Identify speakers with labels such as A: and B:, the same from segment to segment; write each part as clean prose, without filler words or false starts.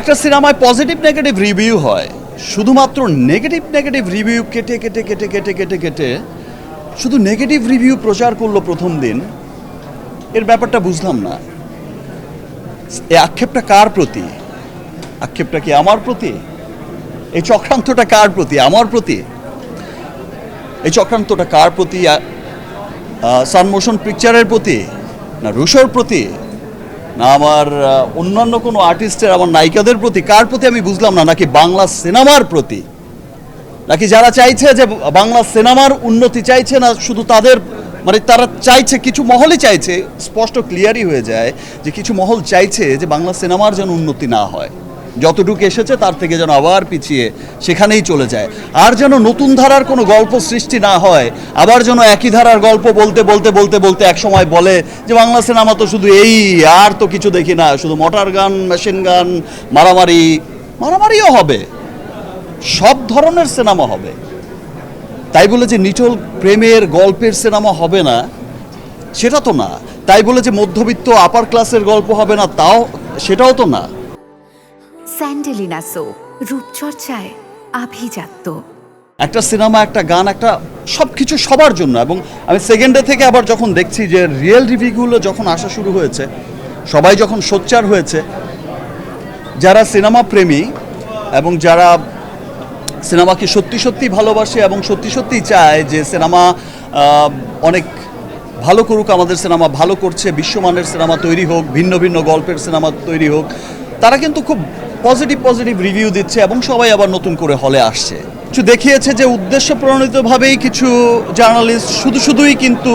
A: একটা সিনেমায় positive negative review হয়, শুধুমাত্র নেগেটিভ রিভিউ কেটে কেটে কেটে কেটে কেটে কেটে শুধু নেগেটিভ রিভিউ প্রচার করলো প্রথম দিন, এর ব্যাপারটা বুঝলাম না। এই আক্ষেপটা কার প্রতি? আক্ষেপটা কি আমার প্রতি? এই চক্রান্তটা কার প্রতি? আমার প্রতি? এই চক্রান্তটা কার প্রতি? সান মোশন পিকচারের প্রতি, না রুশোর প্রতি, না আমার অন্যান্য কোনো আর্টিস্টের, আমার নায়িকাদের প্রতি? কার প্রতি আমি বুঝলাম না। নাকি বাংলা সিনেমার প্রতি? নাকি যারা চাইছে যে বাংলা সিনেমার উন্নতি চাইছে না শুধু তাদের, মানে তারা চাইছে, কিছু মহলই চাইছে, স্পষ্ট ক্লিয়ারই হয়ে যায় যে কিছু মহল চাইছে যে বাংলা সিনেমার যেন উন্নতি না হয়, যতটুকু এসেছে তার থেকে যেন আবার পিছিয়ে সেখানেই চলে যায়, আর যেন নতুন ধারার কোনো গল্প সৃষ্টি না হয়, আবার যেন একই ধারার গল্প বলতে বলতে বলতে বলতে এক সময় বলে যে বাংলা সিনেমা তো শুধু এই, আর তো কিছু দেখি না, শুধু মোটর গান, মেশিন গান, মারামারিও হবে, সব ধরনের সিনেমা হবে। তাই বলে যে নিটল প্রেমের গল্পের সিনেমা হবে না সেটা তো না, তাই বলে যে মধ্যবিত্ত আপার ক্লাসের গল্প হবে না সেটাও তো না।
B: স্যান্ডেলিনা সো, রূপচর্চায় আভিজাত্য।
A: একটা সিনেমা, একটা গান, একটা সব কিছু সবার জন্য। এবং আমি সেকেন্ডে থেকে আবার যখন দেখছি যে রিয়েল রিভিউগুলো যখন আসা শুরু হয়েছে, সবাই যখন সোচ্চার হয়েছে, যারা সিনেমা প্রেমী এবং যারা সিনেমাকে সত্যি সত্যি ভালোবাসে এবং সত্যি সত্যিই চায় যে সিনেমা অনেক ভালো করুক, আমাদের সিনেমা ভালো করছে, বিশ্বমানের সিনেমা তৈরি হোক, ভিন্ন ভিন্ন গল্পের সিনেমা তৈরি হোক, তারা কিন্তু খুব পজিটিভ রিভিউ দিচ্ছে এবং সবাই আবার নতুন করে হলে আসছে। কিছু দেখিয়েছে যে উদ্দেশ্য প্রণোদিতভাবেই কিছু জার্নালিস্ট শুধুই কিন্তু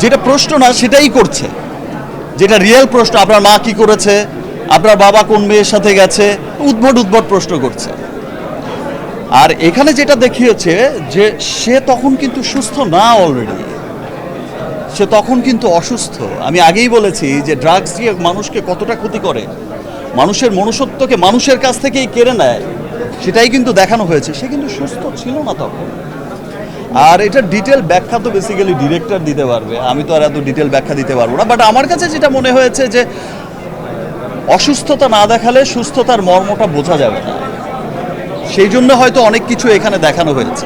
A: যেটা প্রশ্ন না সেটাই করছে, যেটা রিয়েল প্রশ্ন, আপনার মা কি করেছে, আপনার বাবা কোন মেয়ের সাথে গেছে, উদ্ভট প্রশ্ন করছে। আর এখানে যেটা দেখিয়েছে যে সে তখন কিন্তু সুস্থ না, অলরেডি সে তখন কিন্তু অসুস্থ। আমি আগেই বলেছি যে ড্রাগস দিয়ে মানুষকে কতটা ক্ষতি করে, মানুষের মনুষ্যত্বকে মানুষের কাছ থেকেই কেড়ে নেয়, সেটাই কিন্তু দেখানো হয়েছে। সে কিন্তু সুস্থ ছিল না তখন। আর এটার ডিটেল ব্যাখ্যা তো বেসিক্যালি ডিরেক্টর দিতে পারবে, আমি তো আর এত ডিটেল ব্যাখ্যা দিতে পারবো না। বাট আমার কাছে যেটা মনে হয়েছে যে অসুস্থতা না দেখালে সুস্থতার মর্মটা বোঝা যাবে না, সেই জন্য হয়তো অনেক কিছু এখানে দেখানো হয়েছে।